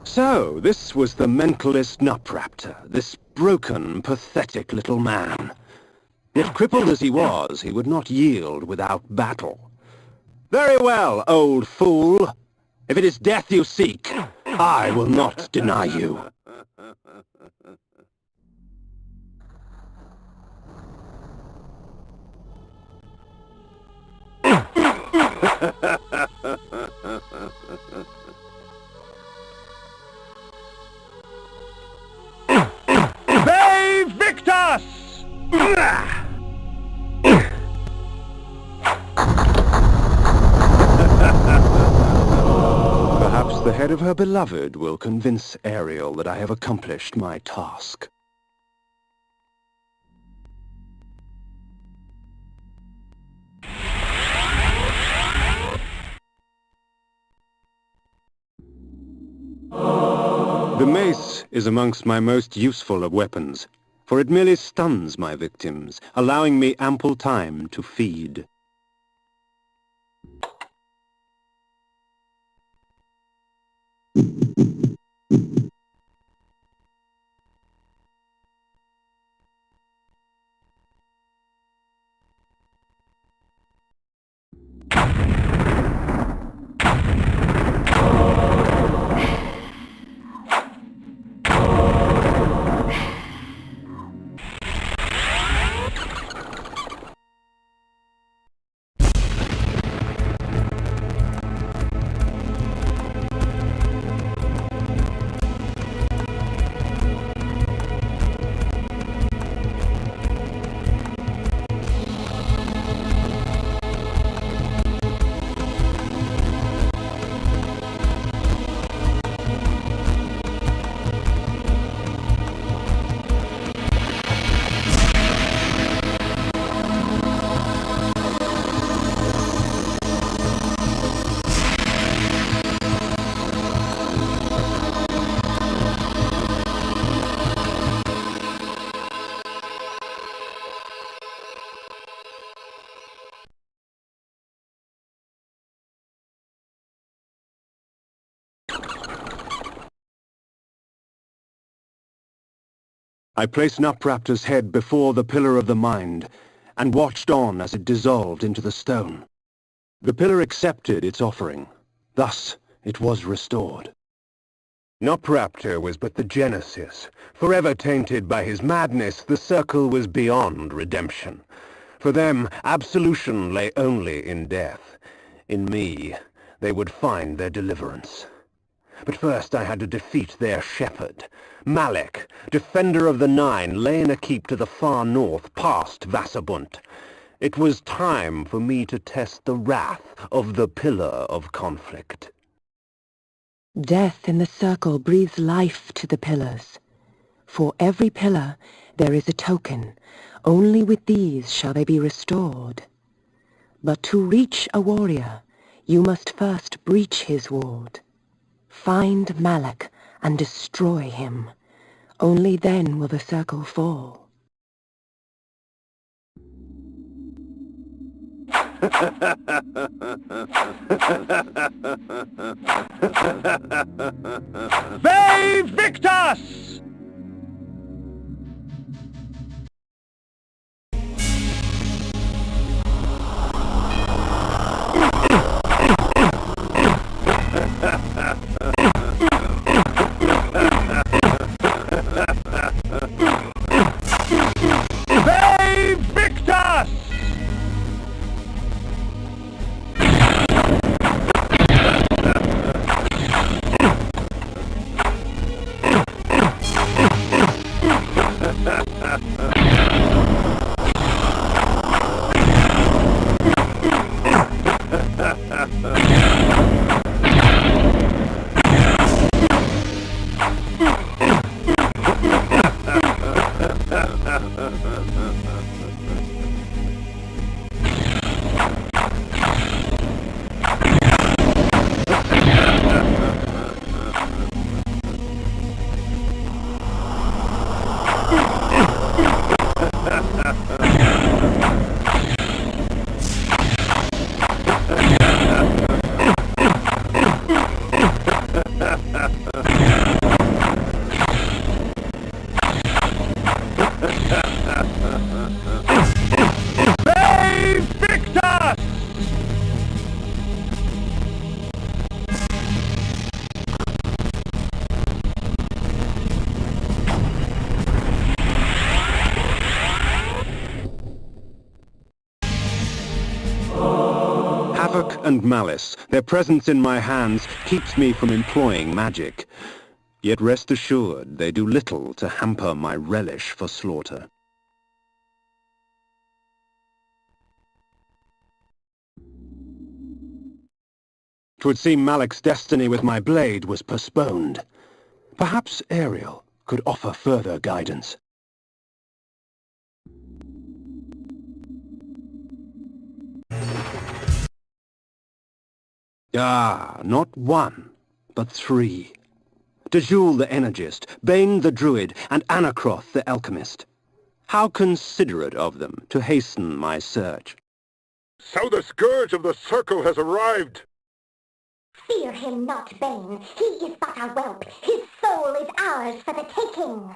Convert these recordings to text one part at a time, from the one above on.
So, this was the mentalist Nupraptor, this broken, pathetic little man. Yet crippled as he was, he would not yield without battle. Very well, old fool. If it is death you seek, I will not deny you. Ve Victus! Perhaps the head of her beloved will convince Ariel that I have accomplished my task. The mace is amongst my most useful of weapons, for it merely stuns my victims, allowing me ample time to feed. I placed Nupraptor's head before the Pillar of the Mind, and watched on as it dissolved into the stone. The pillar accepted its offering. Thus, it was restored. Nupraptor was but the genesis. Forever tainted by his madness, the circle was beyond redemption. For them, absolution lay only in death. In me, they would find their deliverance. But first I had to defeat their shepherd. Malek, defender of the Nine, lay in a keep to the far north, past Vassabunt. It was time for me to test the wrath of the Pillar of Conflict. Death in the circle breathes life to the pillars. For every pillar there is a token. Only with these shall they be restored. But to reach a warrior, you must first breach his ward. Find Malek and destroy him. Only then will the circle fall. Ve Victus! Ve Victus! and malice. Their presence in my hands keeps me from employing magic. Yet rest assured, they do little to hamper my relish for slaughter. 'Twould seem Malik's destiny with my blade was postponed. Perhaps Ariel could offer further guidance. Ah, not one, but three. Dejul the Energist, Bane the Druid, and Anakroth the Alchemist. How considerate of them to hasten my search. So the Scourge of the Circle has arrived! Fear him not, Bane. He is but a whelp. His soul is ours for the taking.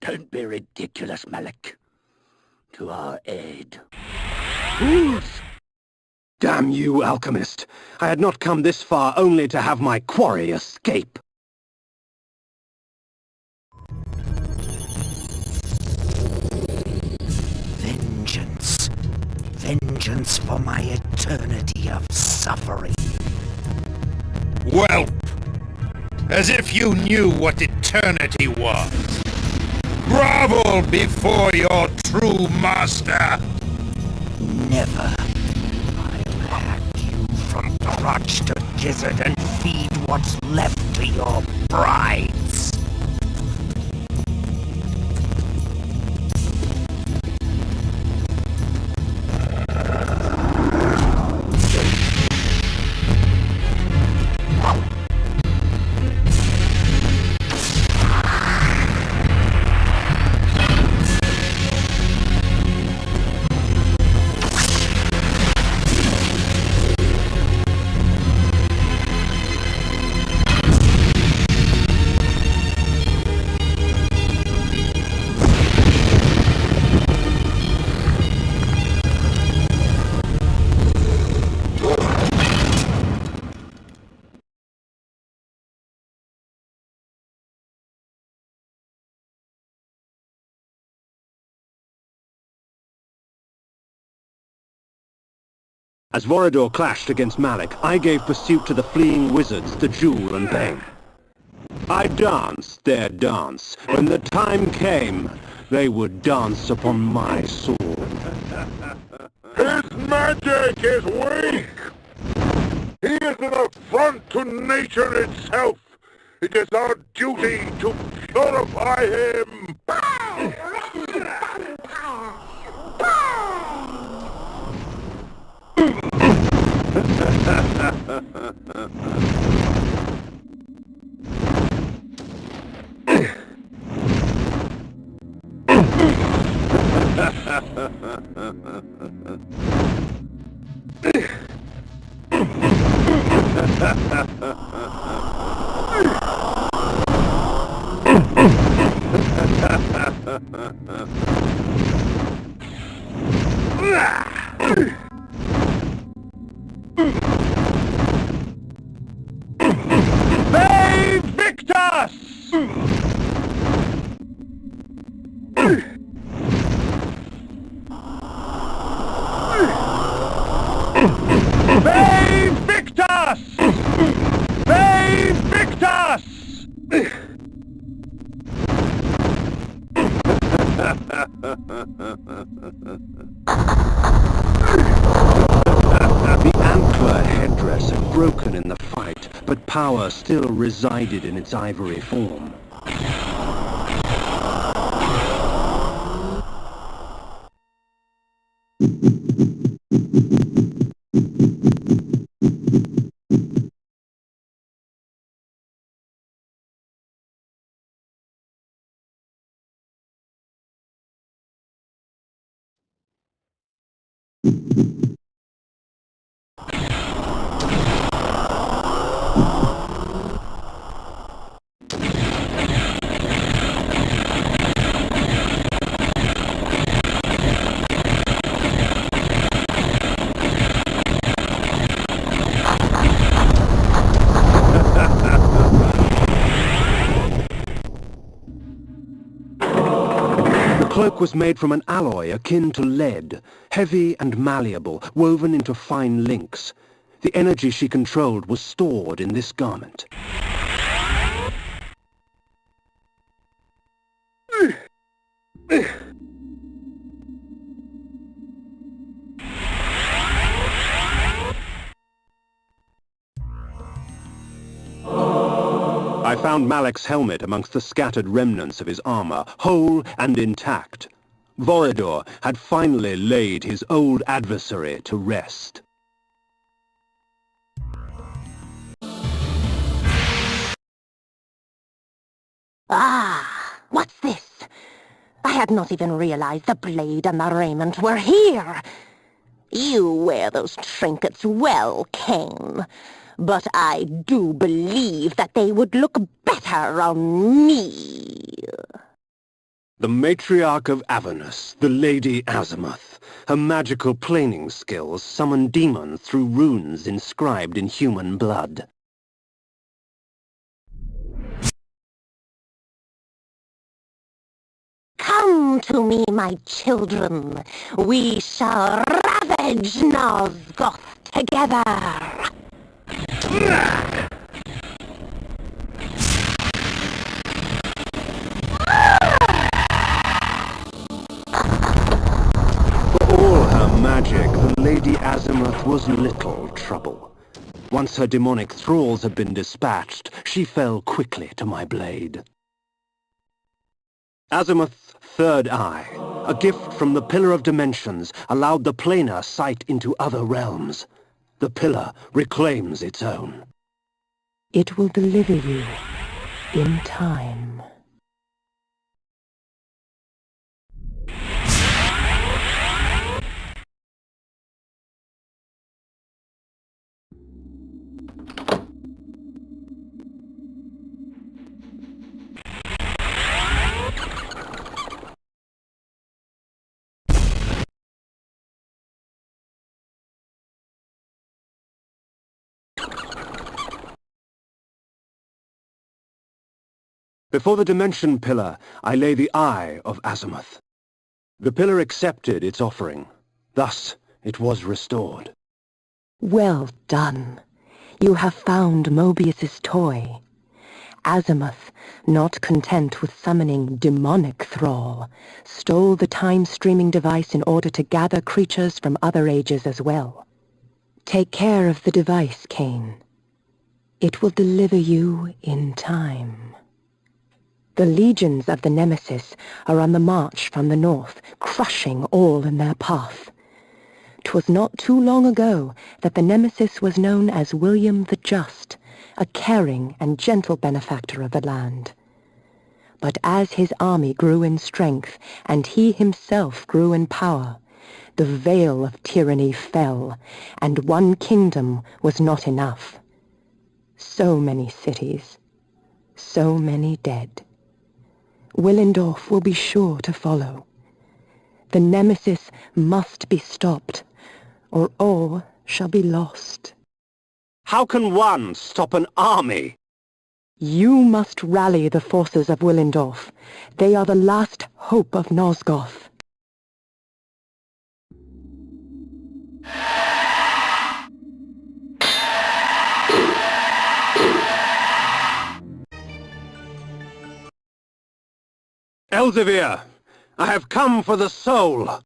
Don't be ridiculous, Malik. To our aid. Damn you, Alchemist! I had not come this far only to have my quarry escape. Vengeance. Vengeance for my eternity of suffering. Whelp! As if you knew what eternity was. Grovel before your true master! Never. I'll hack you from crotch to gizzard and feed what's left to your brides. As Vorador clashed against Malik, I gave pursuit to the fleeing wizards, Dejul and Bane. I danced their dance. When the time came, they would dance upon my sword. His magic is weak! He is an affront to nature itself! It is our duty to purify him! Burn, wretched vampire! Burn! They Victus! They Victus! They Victus! The antler headdress had broken in the fight, but power still resided in its ivory form. cloak was made from an alloy akin to lead, heavy and malleable, woven into fine links. The energy she controlled was stored in this garment. I found Malek's helmet amongst the scattered remnants of his armor, whole and intact. Vorador had finally laid his old adversary to rest. Ah, what's this? I had not even realized the blade and the raiment were here. You wear those trinkets well, Kain, but I do believe that they would look better on me. The matriarch of Avernus, the Lady Azimuth. Her magical planing skills summon demons through runes inscribed in human blood. Come to me, my children. We shall ravage Nosgoth together. For all her magic, the Lady Azimuth was little trouble. Once her demonic thralls had been dispatched, she fell quickly to my blade. Azimuth's third eye, a gift from the Pillar of Dimensions, allowed the planar sight into other realms. The pillar reclaims its own. It will deliver you in time. Before the Dimension Pillar, I lay the Eye of Azimuth. The pillar accepted its offering. Thus, it was restored. Well done. You have found Mobius's toy. Azimuth, not content with summoning demonic thrall, stole the time-streaming device in order to gather creatures from other ages as well. Take care of the device, Kain. It will deliver you in time. The legions of the Nemesis are on the march from the north, crushing all in their path. 'Twas not too long ago that the Nemesis was known as William the Just, a caring and gentle benefactor of the land. But as his army grew in strength, and he himself grew in power, the veil of tyranny fell, and one kingdom was not enough. So many cities, so many dead. Willendorf will be sure to follow. The Nemesis must be stopped, or all shall be lost. How can one stop an army? You must rally the forces of Willendorf. They are the last hope of Nosgoth. Elzevir, I have come for the soul.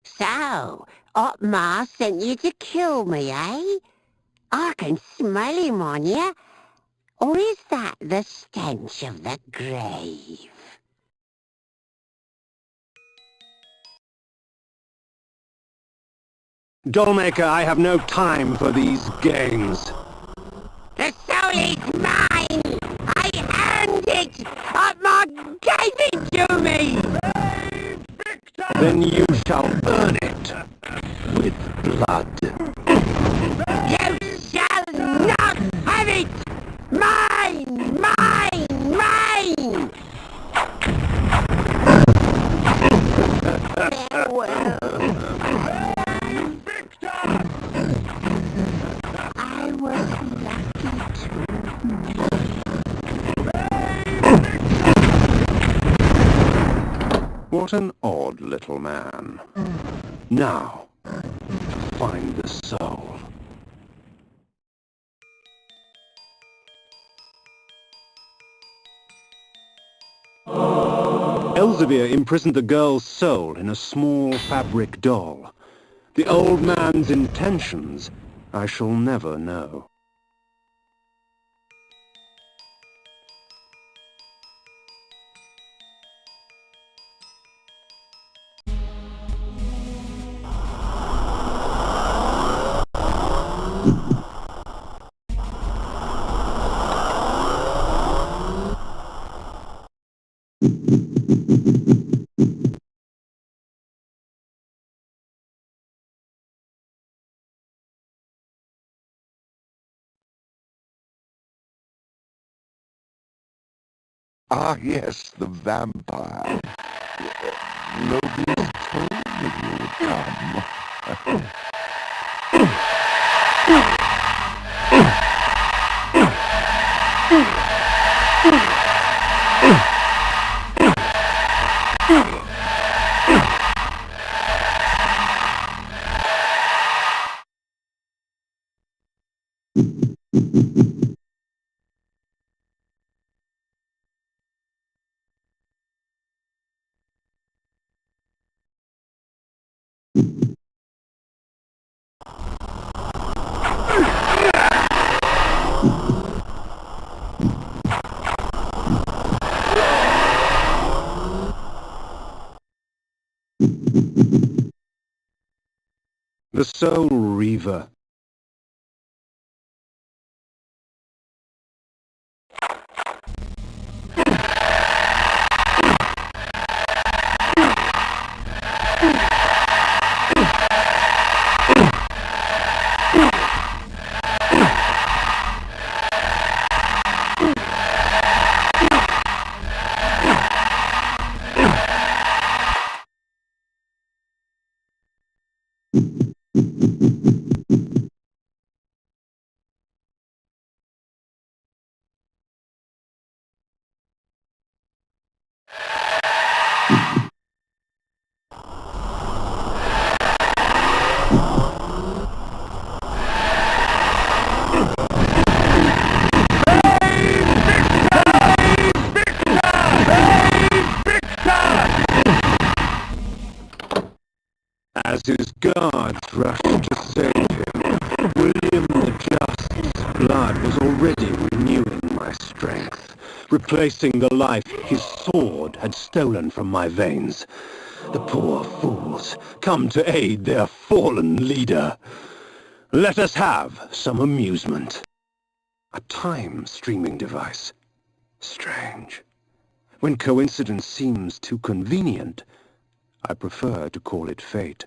So, Otmar sent you to kill me, eh? I can smell him on you. Or is that the stench of the grave? Dollmaker, I have no time for these games. The soul is mine! I earned it! Otmar gave it to me! Then you shall earn it with blood. You shall not have it! Mine! Mine! Mine! Farewell. I was lucky too. What an odd little man. Now, to find the soul. Elzevir imprisoned the girl's soul in a small fabric doll. The old man's intentions I shall never know. Ah, yes, the vampire. Nobody told me you would come. The Soul Reaver. As his guards rushed to save him, William the Just's blood was already renewing my strength, replacing the life his sword had stolen from my veins. The poor fools, come to aid their fallen leader. Let us have some amusement. A time-streaming device. Strange. When coincidence seems too convenient, I prefer to call it fate.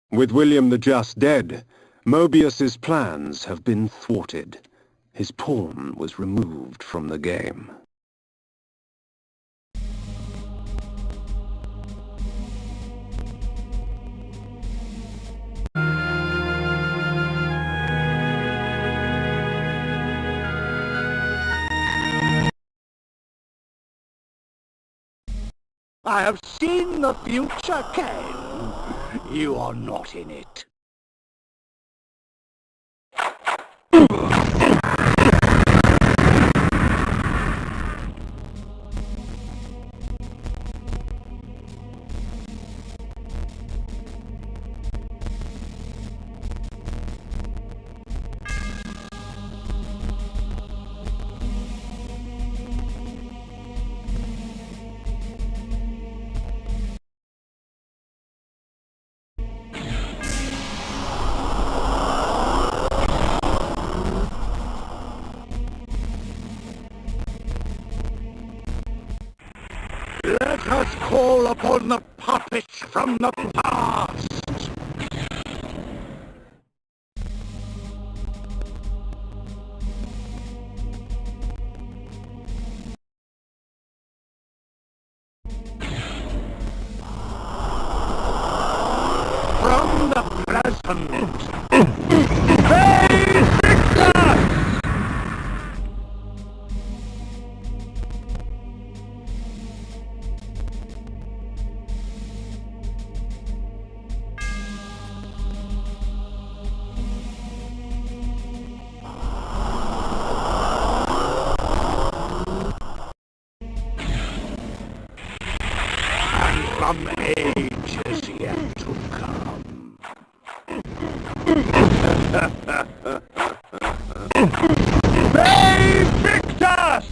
With William the Just dead, Mobius's plans have been thwarted. His pawn was removed from the game. I have seen the future, Kain. You are not in it. upon the puppets from the past! From the present! Hey, Victor! From ages yet to come. May Victus!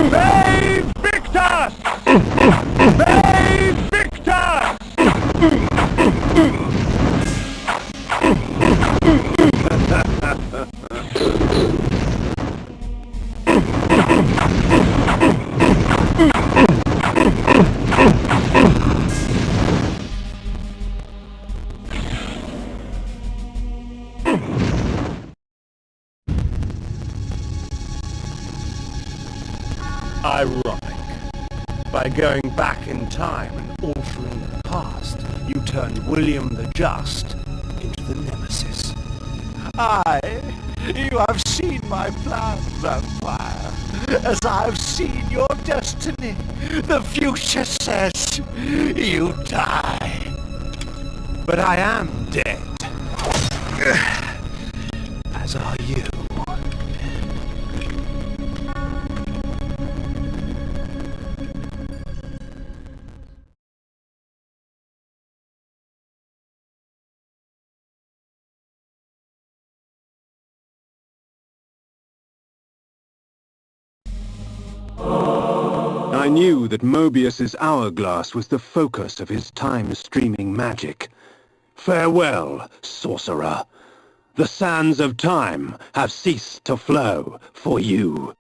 May Victus! May Victus! Ironic. By going back in time and altering the past, you turned William the Just into the Nemesis. Aye, you have seen my plan, vampire, as I've seen your destiny. The future says you die. But I am dead. As are you. I knew that Mobius's hourglass was the focus of his time-streaming magic. Farewell, sorcerer. The sands of time have ceased to flow for you.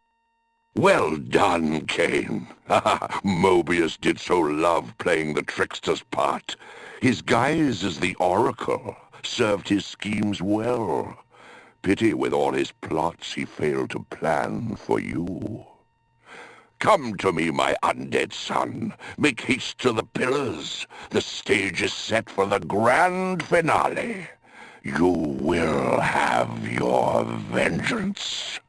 Well done, Kain. Mobius did so love playing the trickster's part. His guise as the Oracle served his schemes well. Pity with all his plots he failed to plan for you. Come to me, my undead son. Make haste to the pillars. The stage is set for the grand finale. You will have your vengeance.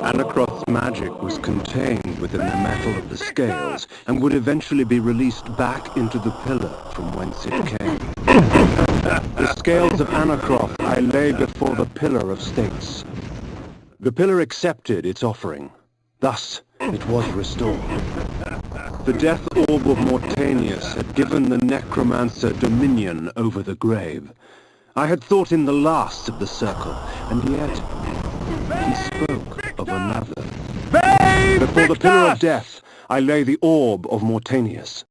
Anacroth's magic was contained within the metal of the scales and would eventually be released back into the pillar from whence it came. The scales of Anacroth I lay before the pillar of states. The pillar accepted its offering. Thus it was restored. The death orb of Mortanius had given the necromancer dominion over the grave. I had thought him the last of the circle, and yet he spoke of another. Before the pillar of death, I lay the orb of Mortanius.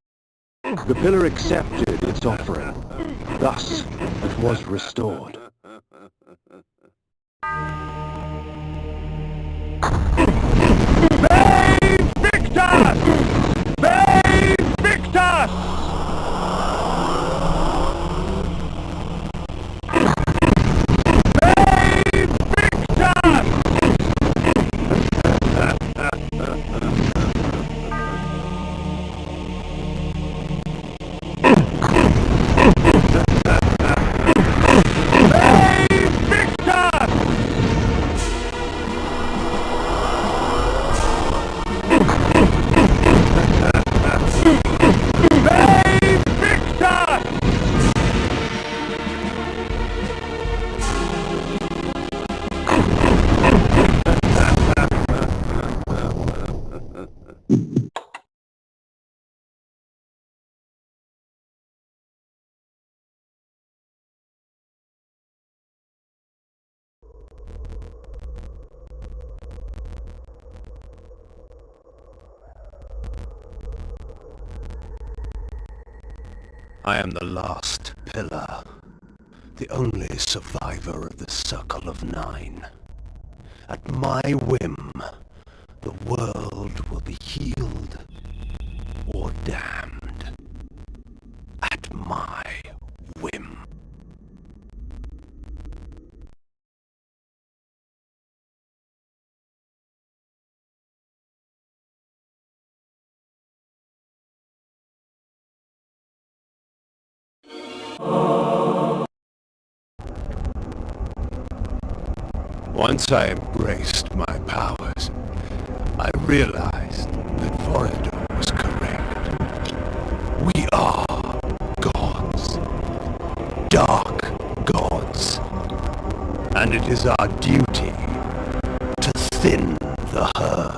The pillar accepted its offering. Thus it was restored. I am the last pillar, the only survivor of the Circle of Nine. At my whim, the world will be healed or damned. At my whim. Once I embraced my powers, I realized that Vorador was correct. We are gods. Dark gods. And it is our duty to thin the herd.